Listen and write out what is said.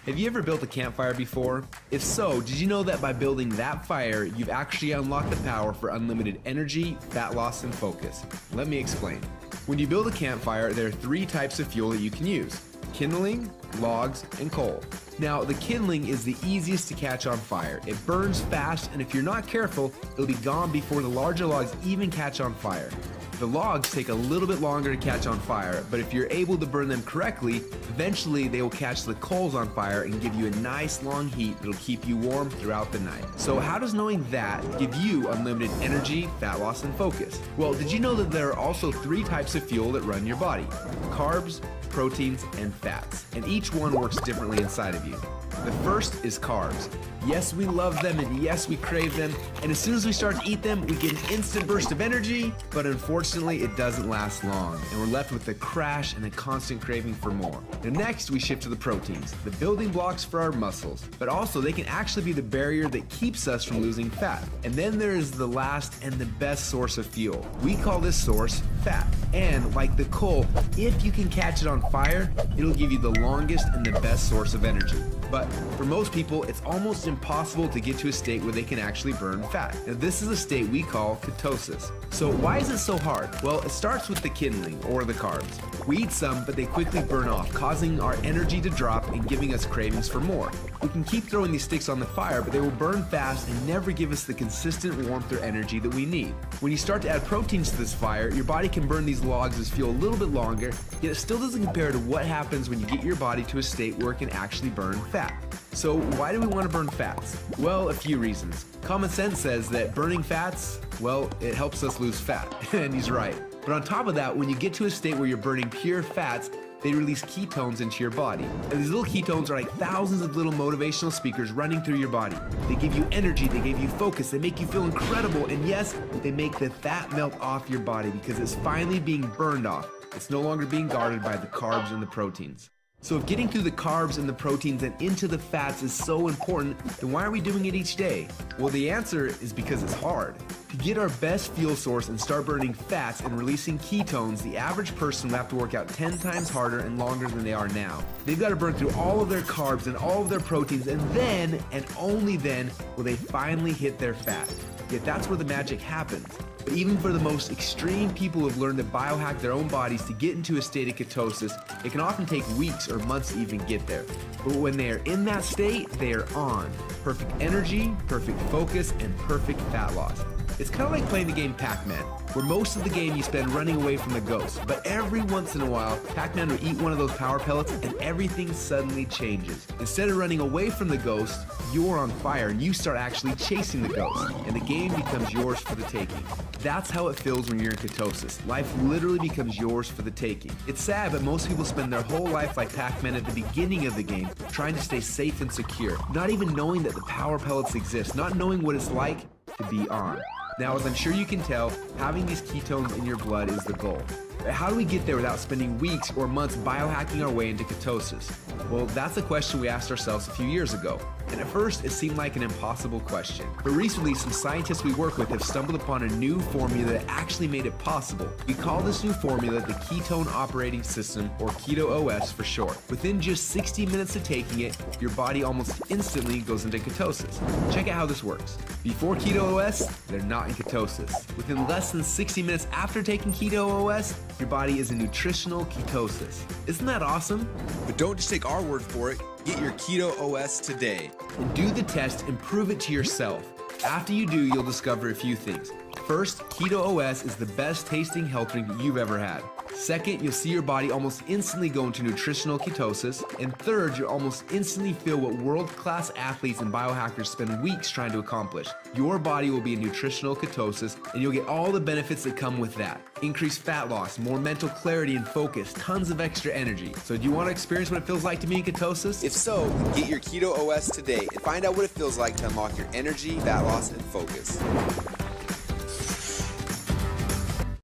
Have you ever built a campfire before? If so, did you know that by building that fire, you've actually unlocked the power for unlimited energy, fat loss, and focus? Let me explain. When you build a campfire, there are 3 types of fuel that you can use: kindling, logs, and coal. Now, the kindling is the easiest to catch on fire. It burns fast, and if you're not careful, it'll be gone before the larger logs even catch on fire. The logs take a little bit longer to catch on fire, but if you're able to burn them correctly, eventually they will catch the coals on fire and give you a nice long heat that'll keep you warm throughout the night. So how does knowing that give you unlimited energy, fat loss, and focus? Well, did you know that there are also 3 types of fuel that run your body? Carbs, proteins, and fats, and each one works differently inside of you. The first is carbs. Yes, we love them, and yes, we crave them, and as soon as we start to eat them, we get an instant burst of energy, but unfortunately, it doesn't last long, and we're left with a crash and a constant craving for more. And next, we shift to the proteins, the building blocks for our muscles, but also they can actually be the barrier that keeps us from losing fat. And then there is the last and the best source of fuel. We call this source fat. And like the coal, if you can catch it on fire, it'll give you the longest and the best source of energy. But for most people, it's almost impossible to get to a state where they can actually burn fat. Now, this is a state we call ketosis. So why is it so hard? Well, it starts with the kindling, or the carbs. We eat some, but they quickly burn off, causing our energy to drop and giving us cravings for more. We can keep throwing these sticks on the fire, but they will burn fast and never give us the consistent warmth or energy that we need. When you start to add proteins to this fire, your body can burn these logs as fuel a little bit longer, yet it still doesn't compare to what happens when you get your body to a state where it can actually burn fat. So why do we want to burn fats? Well, a few reasons. Common sense says that burning fats, well, it helps us lose fat, and he's right. But on top of that, when you get to a state where you're burning pure fats, they release ketones into your body. And these little ketones are like thousands of little motivational speakers running through your body. They give you energy, they give you focus, they make you feel incredible, and yes, they make the fat melt off your body because it's finally being burned off. It's no longer being guarded by the carbs and the proteins. So if getting through the carbs and the proteins and into the fats is so important, then why are we doing it each day? Well, the answer is because it's hard. To get our best fuel source and start burning fats and releasing ketones, the average person will have to work out 10 times harder and longer than they are now. They've got to burn through all of their carbs and all of their proteins, and then, and only then, will they finally hit their fat. Yet that's where the magic happens. But even for the most extreme people who have learned to biohack their own bodies to get into a state of ketosis, it can often take weeks or months to even get there. But when they are in that state, they are on. Perfect energy, perfect focus, and perfect fat loss. It's kind of like playing the game Pac-Man, where most of the game you spend running away from the ghost, but every once in a while, Pac-Man will eat one of those power pellets and everything suddenly changes. Instead of running away from the ghost, you're on fire and you start actually chasing the ghost, and the game becomes yours for the taking. That's how it feels when you're in ketosis. Life literally becomes yours for the taking. It's sad, but most people spend their whole life like Pac-Man at the beginning of the game, trying to stay safe and secure, not even knowing that the power pellets exist, not knowing what it's like to be on. Now, as I'm sure you can tell, having these ketones in your blood is the goal. But how do we get there without spending weeks or months biohacking our way into ketosis? Well, that's a question we asked ourselves a few years ago. And at first, it seemed like an impossible question. But recently, some scientists we work with have stumbled upon a new formula that actually made it possible. We call this new formula the Ketone Operating System, or Keto OS for short. Within just 60 minutes of taking it, your body almost instantly goes into ketosis. Check out how this works. Before Keto OS, they're not in ketosis. Within less than 60 minutes after taking Keto OS, your body is in nutritional ketosis. Isn't that awesome? But don't just take our word for it. Get your Keto OS today. And do the test and prove it to yourself. After you do, you'll discover a few things. First, Keto OS is the best tasting health drink you've ever had. Second, you'll see your body almost instantly go into nutritional ketosis. And third, you'll almost instantly feel what world-class athletes and biohackers spend weeks trying to accomplish. Your body will be in nutritional ketosis, and you'll get all the benefits that come with that. Increased fat loss, more mental clarity and focus, tons of extra energy. So do you want to experience what it feels like to be in ketosis? If so, get your Keto OS today and find out what it feels like to unlock your energy, fat loss, and focus.